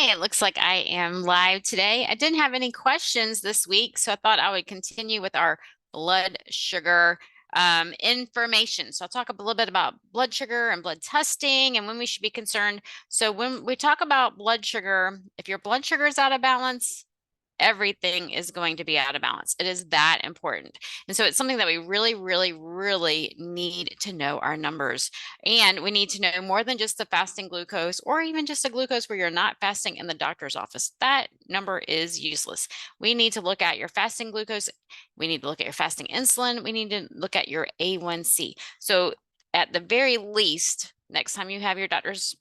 Hi, it looks like I am live today. I didn't have any questions this week, so I thought I would continue with our blood sugar information. So I'll talk a little bit about blood sugar and blood testing and when we should be concerned. So when we talk about blood sugar, if your blood sugar is out of balance, everything is going to be out of balance. It is that important. And so it's something that we really, really, really need to know our numbers. And we need to know more than just the fasting glucose or even just a glucose where you're not fasting in the doctor's office. That number is useless. We need to look at your fasting glucose. We need to look at your fasting insulin. We need to look at your A1C. So at the very least, next time you have your doctor's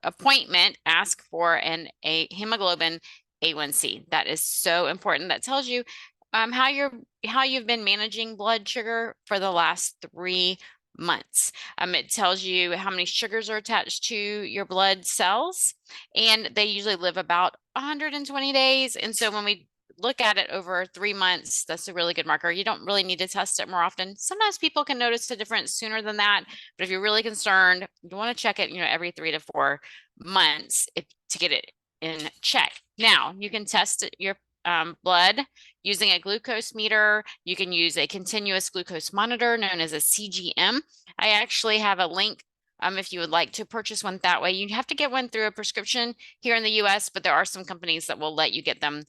appointment, ask for a hemoglobin A1C. That is so important. That tells you how you've been managing blood sugar for the last 3 months. It tells you how many sugars are attached to your blood cells, and they usually live about 120 days. And so when we look at it over 3 months, that's a really good marker. You don't really need to test it more often. Sometimes people can notice a difference sooner than that, but if you're really concerned, you want to check it, every 3 to 4 months to get it in check. Now, you can test your blood using a glucose meter. You can use a continuous glucose monitor known as a CGM. I actually have a link if you would like to purchase one that way. You have to get one through a prescription here in the US, but there are some companies that will let you get them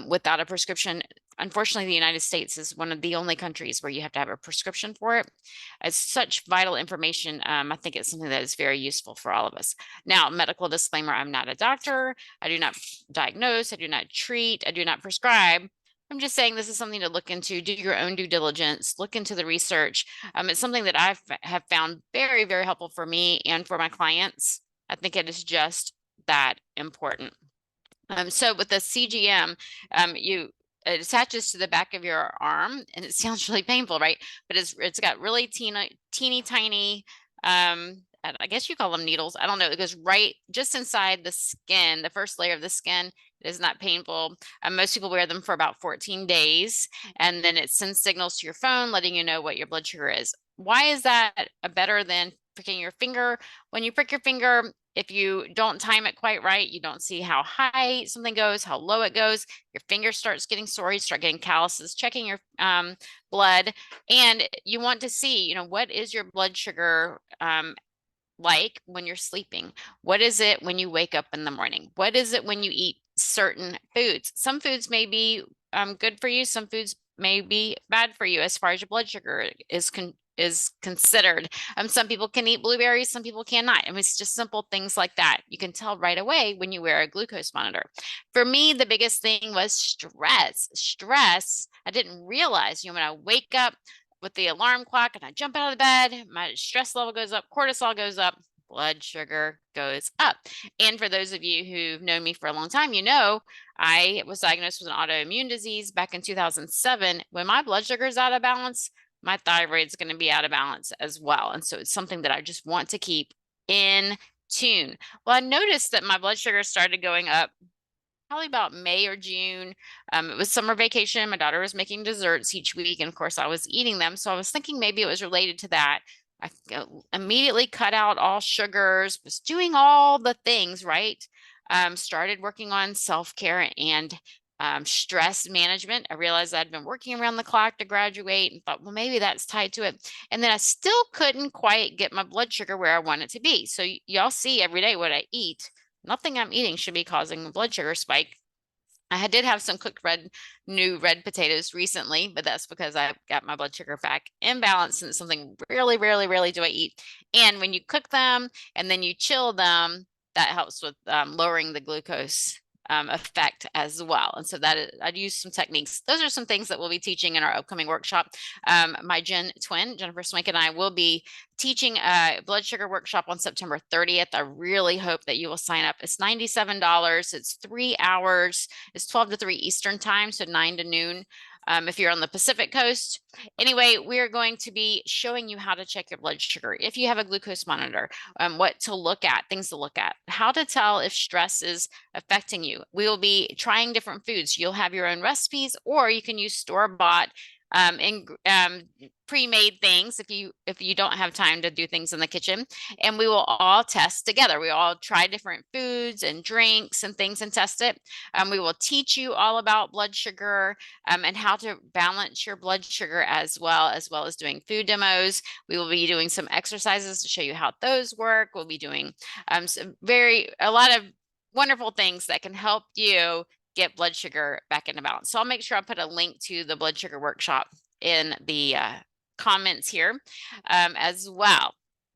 without a prescription. Unfortunately, the United States is one of the only countries where you have to have a prescription for it. It's such vital information. I think it's something that is very useful for all of us. Now, medical disclaimer, I'm not a doctor. I do not diagnose. I do not treat. I do not prescribe. I'm just saying this is something to look into, do your own due diligence, look into the research. It's something that I have found very, very helpful for me and for my clients. I think it is just that important. So with the CGM, it attaches to the back of your arm, and it sounds really painful, right? But it's got really teeny tiny, I guess you call them needles. I don't know. It goes right just inside the skin, the first layer of the skin. It is not painful. Most people wear them for about 14 days, and then it sends signals to your phone letting you know what your blood sugar is. Why is that better than pricking your finger? When you prick your finger, if you don't time it quite right, you don't see how high something goes, how low it goes. Your finger starts getting sore, you start getting calluses, checking your blood, and you want to see, what is your blood sugar like when you're sleeping? What is it when you wake up in the morning? What is it when you eat certain foods? Some foods may be good for you. Some foods may be bad for you as far as your blood sugar is considered. Some people can eat blueberries, some people cannot. I mean, it's just simple things like that. You can tell right away when you wear a glucose monitor. For me, the biggest thing was stress. Stress, I didn't realize, when I wake up with the alarm clock and I jump out of the bed, my stress level goes up, cortisol goes up, blood sugar goes up. And for those of you who've known me for a long time, I was diagnosed with an autoimmune disease back in 2007. When my blood sugar is out of balance, my thyroid is going to be out of balance as well. And so it's something that I just want to keep in tune. Well, I noticed that my blood sugar started going up probably about May or June. It was summer vacation. My daughter was making desserts each week, and of course, I was eating them. So I was thinking maybe it was related to that. I immediately cut out all sugars, was doing all the things, right? Started working on self-care and stress management. I realized I'd been working around the clock to graduate and thought, well, maybe that's tied to it. And then I still couldn't quite get my blood sugar where I want it to be. So y'all see every day what I eat. Nothing I'm eating should be causing a blood sugar spike. I did have some cooked new red potatoes recently, but that's because I got my blood sugar back in balance, and it's something really, really, really do I eat. And when you cook them and then you chill them, that helps with lowering the glucose effect as well. And so I'd use some techniques. Those are some things that we'll be teaching in our upcoming workshop. My twin, Jennifer Swink, and I will be teaching a blood sugar workshop on September 30th. I really hope that you will sign up. It's $97. It's 3 hours. It's 12 to 3 Eastern time, so 9 to noon. If you're on the Pacific coast. Anyway, we're going to be showing you how to check your blood sugar. If you have a glucose monitor, what to look at, things to look at, how to tell if stress is affecting you. We will be trying different foods. You'll have your own recipes, or you can use store-bought pre-made things if you don't have time to do things in the kitchen, and we will all test together. We all try different foods and drinks and things and test it. We will teach you all about blood sugar and how to balance your blood sugar as well as doing food demos. We will be doing some exercises to show you how those work. We'll be doing a lot of wonderful things that can help you get blood sugar back into balance. So I'll make sure I put a link to the blood sugar workshop in the comments here as well.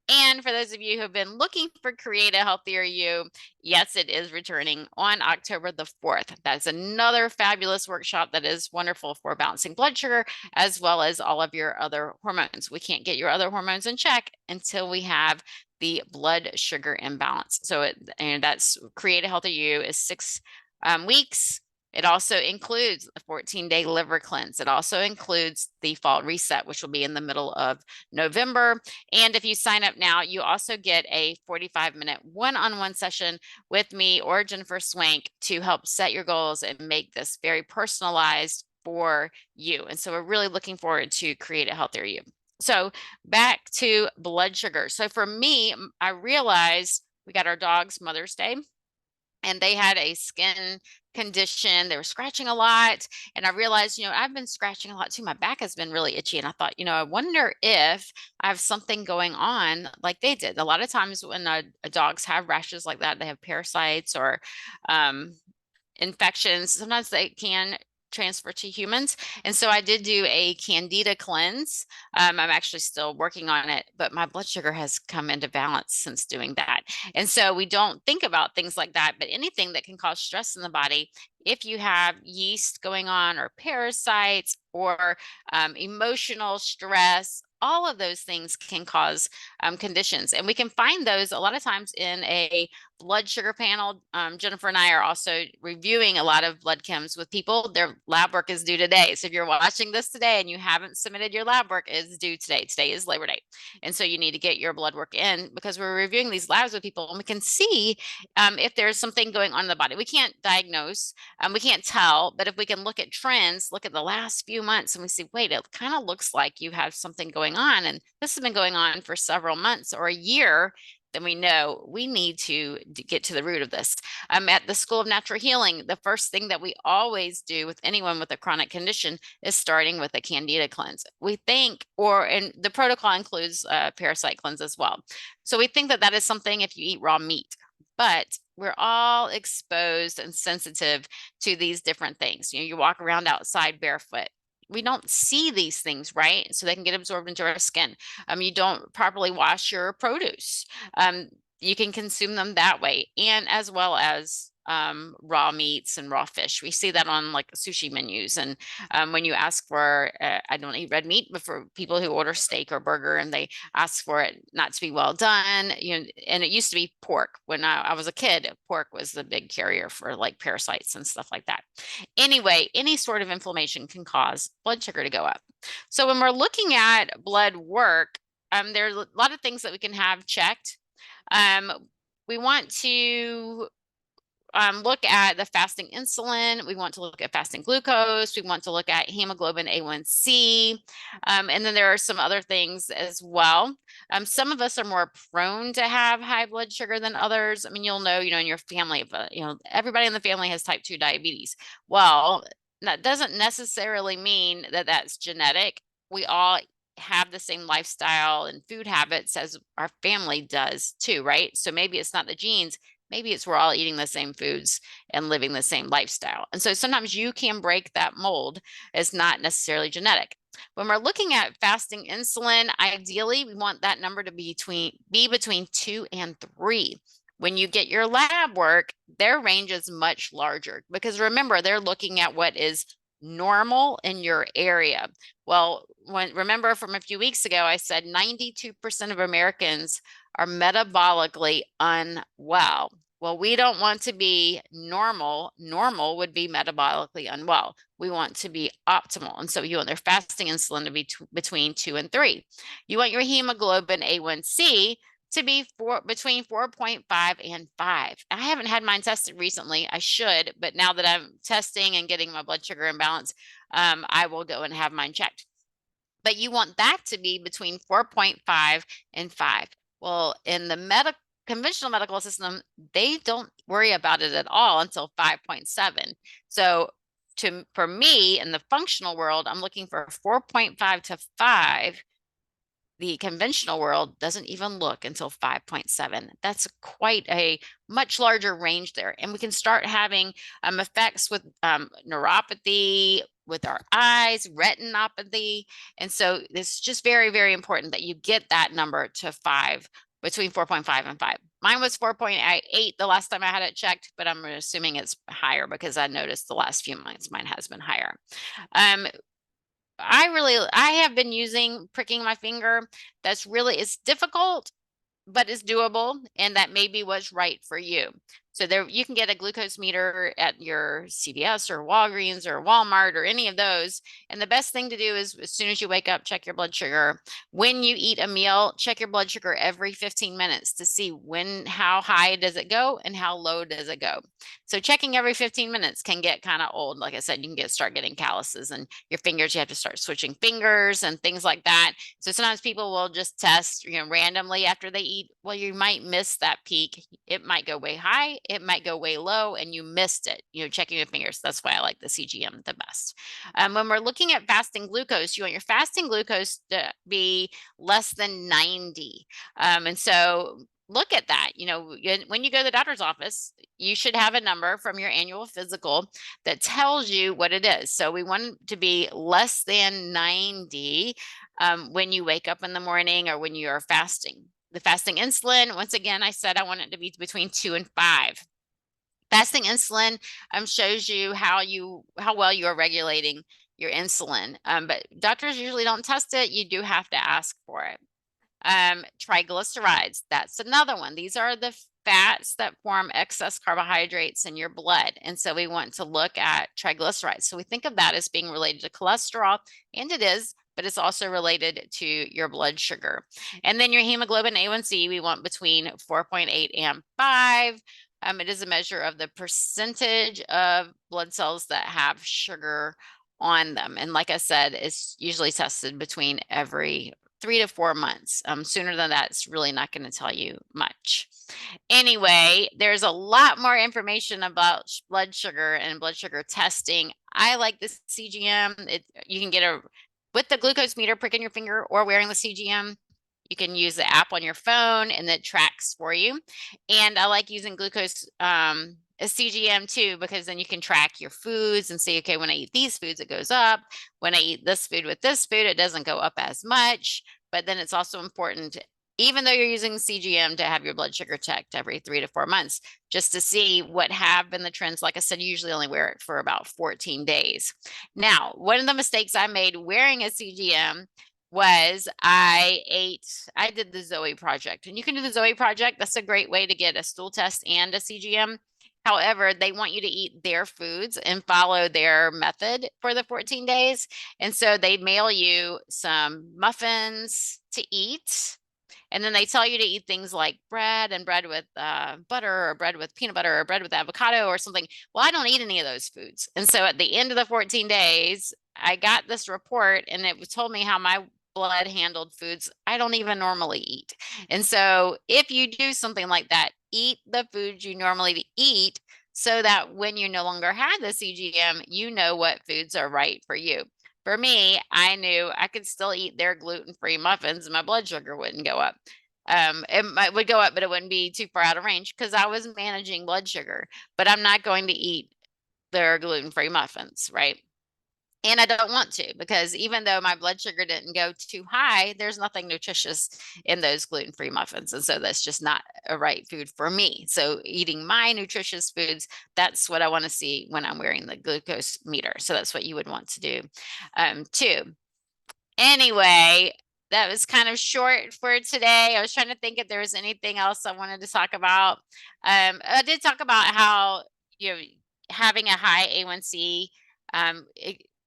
And for those of you who have been looking for Create a Healthier You, yes, it is returning on October the 4th. That's another fabulous workshop that is wonderful for balancing blood sugar as well as all of your other hormones. We can't get your other hormones in check until we have the blood sugar imbalance. So and that's Create a Healthier You is 6 weeks. It also includes a 14-day liver cleanse. It also includes the fall reset, which will be in the middle of November. And if you sign up now, you also get a 45-minute one-on-one session with me or Jennifer Swank to help set your goals and make this very personalized for you. And so we're really looking forward to Create a Healthier You. So back to blood sugar. So for me, I realized we got our dog's Mother's Day, and they had a skin condition. They were scratching a lot. And I realized, I've been scratching a lot too. My back has been really itchy. And I thought, I wonder if I have something going on like they did. A lot of times when dogs have rashes like that, they have parasites or infections. Sometimes they can transfer to humans. And so I did do a Candida cleanse. I'm actually still working on it, but my blood sugar has come into balance since doing that. And so we don't think about things like that, but anything that can cause stress in the body, if you have yeast going on or parasites or emotional stress, all of those things can cause conditions. And we can find those a lot of times in a blood sugar panel. Jennifer and I are also reviewing a lot of blood chems with people. Their lab work is due today. So if you're watching this today and you haven't submitted your lab work, it's due today. Today is Labor Day. And so you need to get your blood work in because we're reviewing these labs with people and we can see if there's something going on in the body. We can't diagnose, we can't tell, but if we can look at trends, look at the last few months and we see, wait, it kind of looks like you have something going on. And this has been going on for several months or a year, then we know we need to get to the root of this. At the School of Natural Healing, the first thing that we always do with anyone with a chronic condition is starting with a Candida cleanse. We think, and the protocol includes parasite cleanse as well. So we think that that is something if you eat raw meat, but we're all exposed and sensitive to these different things. You walk around outside barefoot. We don't see these things, right? So they can get absorbed into our skin. You don't properly wash your produce. You can consume them that way, and as well as raw meats and raw fish. We see that on like sushi menus. And when you ask for, I don't eat red meat, but for people who order steak or burger and they ask for it not to be well done, and it used to be pork. When I was a kid, pork was the big carrier for like parasites and stuff like that. Anyway, any sort of inflammation can cause blood sugar to go up. So when we're looking at blood work, there's a lot of things that we can have checked. We want to look at the fasting insulin. We want to look at fasting glucose. We want to look at hemoglobin A1C. And then there are some other things as well. Some of us are more prone to have high blood sugar than others. I mean, you'll know, in your family, but everybody in the family has type 2 diabetes. Well, that doesn't necessarily mean that that's genetic. We all have the same lifestyle and food habits as our family does too, right? So maybe it's not the genes. Maybe it's we're all eating the same foods and living the same lifestyle. And so sometimes you can break that mold. It's not necessarily genetic. When we're looking at fasting insulin, ideally, we want that number to be between 2 and 3. When you get your lab work, their range is much larger because remember, they're looking at what is normal in your area. Well, remember from a few weeks ago, I said 92% of Americans are metabolically unwell. Well, we don't want to be normal. Normal would be metabolically unwell. We want to be optimal. And so you want their fasting insulin to be between 2 and 3. You want your hemoglobin A1C to be between 4.5 and 5. I haven't had mine tested recently. I should, but now that I'm testing and getting my blood sugar in balance, I will go and have mine checked. But you want that to be between 4.5 and 5. Well, in the conventional medical system, they don't worry about it at all until 5.7. So for me in the functional world, I'm looking for 4.5 to 5. The conventional world doesn't even look until 5.7. That's quite a much larger range there. And we can start having effects with neuropathy, with our eyes, retinopathy. And so it's just very, very important that you get that number to 5, between 4.5 and 5. Mine was 4.8 the last time I had it checked, but I'm assuming it's higher because I noticed the last few months mine has been higher. I have been using pricking my finger. It's difficult, but it's doable, and that may be what's right for you. So there, you can get a glucose meter at your CVS or Walgreens or Walmart or any of those. And the best thing to do is as soon as you wake up, check your blood sugar. When you eat a meal, check your blood sugar every 15 minutes to see how high does it go and how low does it go. So checking every 15 minutes can get kind of old. Like I said, you can start getting calluses and your fingers, you have to start switching fingers and things like that. So sometimes people will just test, randomly after they eat. Well, you might miss that peak. It might go way high, it might go way low, and you missed it, checking your fingers. That's why I like the CGM the best. When we're looking at fasting glucose, you want your fasting glucose to be less than 90. And so look at that. When you go to the doctor's office, you should have a number from your annual physical that tells you what it is. So we want it to be less than 90 when you wake up in the morning or when you are fasting. The fasting insulin, once again, I said I want it to be between 2 and 5. Fasting insulin shows you how well you are regulating your insulin. But doctors usually don't test it. You do have to ask for it. Triglycerides, that's another one. These are the fats that form excess carbohydrates in your blood. And so we want to look at triglycerides. So we think of that as being related to cholesterol, and it is, but it's also related to your blood sugar. And then your hemoglobin A1C, we want between 4.8 and 5. It is a measure of the percentage of blood cells that have sugar on them. And like I said, it's usually tested between every 3 to 4 months. Sooner than that, it's really not going to tell you much. Anyway, there's a lot more information about blood sugar and blood sugar testing. I like the CGM. You can get with the glucose meter, pricking your finger or wearing the CGM. You can use the app on your phone and it tracks for you. And I like using glucose a CGM too, because then you can track your foods and say, okay, when I eat these foods, it goes up. When I eat this food with this food, it doesn't go up as much. But then it's also important, even though you're using CGM, to have your blood sugar checked every 3 to 4 months, just to see what have been the trends. Like I said, you usually only wear it for about 14 days. Now, one of the mistakes I made wearing a CGM was I did the Zoe Project, and you can do the Zoe Project. That's a great way to get a stool test and a CGM. However, they want you to eat their foods and follow their method for the 14 days. And so they mail you some muffins to eat. And then they tell you to eat things like bread and bread with butter, or bread with peanut butter, or bread with avocado or something. Well, I don't eat any of those foods. And so at the end of the 14 days, I got this report and it told me how my blood handled foods I don't even normally eat. And so if you do something like that, eat the foods you normally eat so that when you no longer have the CGM, you know what foods are right for you. For me, I knew I could still eat their gluten-free muffins and my blood sugar wouldn't go up. It would go up, but it wouldn't be too far out of range because I was managing blood sugar. But I'm not going to eat their gluten-free muffins, right? And I don't want to, because even though my blood sugar didn't go too high, there's nothing nutritious in those gluten-free muffins. And so that's just not a right food for me. So eating my nutritious foods, that's what I want to see when I'm wearing the glucose meter. So that's what you would want to do too. Anyway, that was kind of short for today. I was trying to think if there was anything else I wanted to talk about. I did talk about how, having a high A1C,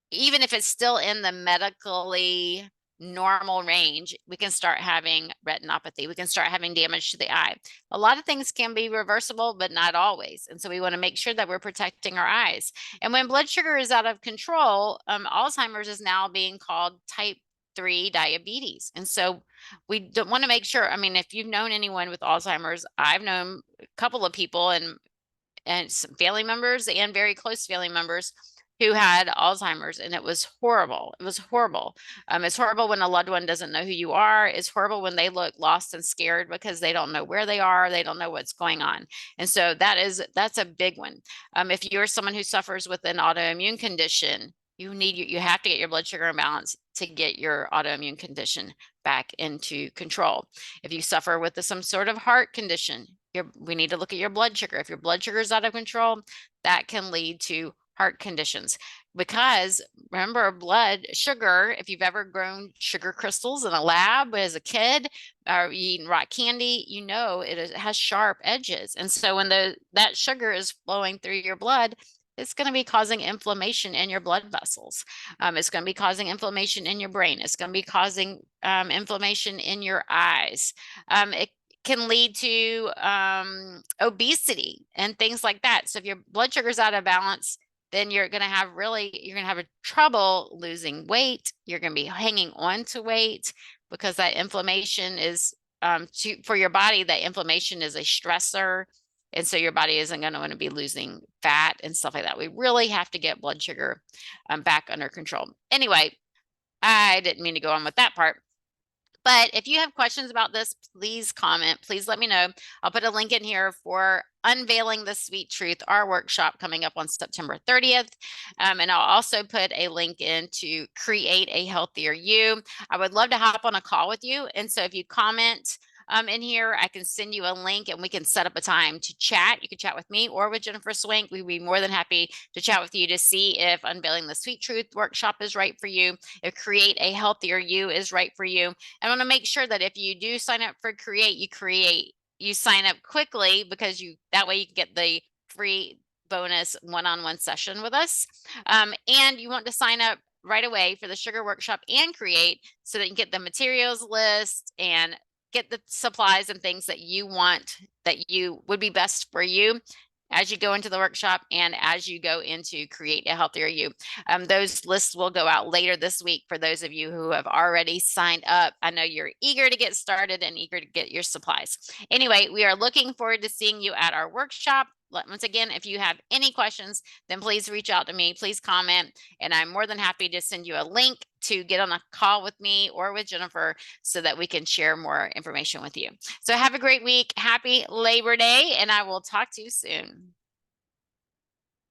even if it's still in the medically normal range, we can start having retinopathy. We can start having damage to the eye. A lot of things can be reversible, but not always. And so we want to make sure that we're protecting our eyes. And when blood sugar is out of control, Alzheimer's is now being called type 3 diabetes. And so we don't want to make sure, I mean, if you've known anyone with Alzheimer's, I've known a couple of people and some family members and very close family members who had Alzheimer's, and it was horrible. It was horrible. It's horrible when a loved one doesn't know who you are. It's horrible when they look lost and scared because they don't know where they are. They don't know what's going on. And so that's a big one. If you're someone who suffers with an autoimmune condition, you have to get your blood sugar in balance to get your autoimmune condition back into control. If you suffer with some sort of heart condition, we need to look at your blood sugar. If your blood sugar is out of control, that can lead to heart conditions. Because remember, blood sugar, if you've ever grown sugar crystals in a lab as a kid, or eaten rock candy, you know it has sharp edges. And so when that sugar is flowing through your blood, it's going to be causing inflammation in your blood vessels. It's going to be causing inflammation in your brain. It's going to be causing inflammation in your eyes. It can lead to obesity and things like that. So if your blood sugar is out of balance, then you're going to have a trouble losing weight. You're going to be hanging on to weight because that inflammation is for your body, that inflammation is a stressor. And so your body isn't going to want to be losing fat and stuff like that. We really have to get blood sugar back under control. Anyway, I didn't mean to go on with that part. But if you have questions about this, please comment. Please let me know. I'll put a link in here for Unveiling the Sweet Truth, our workshop coming up on September 30th. And I'll also put a link in to Create a Healthier You. I would love to hop on a call with you. And so if you comment in here, I can send you a link and we can set up a time to chat. You can chat with me or with Jennifer Swank. We'd be more than happy to chat with you to see if Unveiling the Sweet Truth workshop is right for you, if Create a Healthier You is right for you. I want to make sure that if you do sign up for you sign up quickly, because that way you can get the free bonus one-on-one session with us. And you want to sign up right away for the Sugar Workshop and Create so that you can get the materials list and get the supplies and things that you want, that you would be best for you as you go into the workshop and as you go into Create a Healthier You. Those lists will go out later this week for those of you who have already signed up. I know you're eager to get started and eager to get your supplies. Anyway, we are looking forward to seeing you at our workshop. Once again, if you have any questions, then please reach out to me. Please comment, and I'm more than happy to send you a link to get on a call with me or with Jennifer so that we can share more information with you. So have a great week. Happy Labor Day, and I will talk to you soon.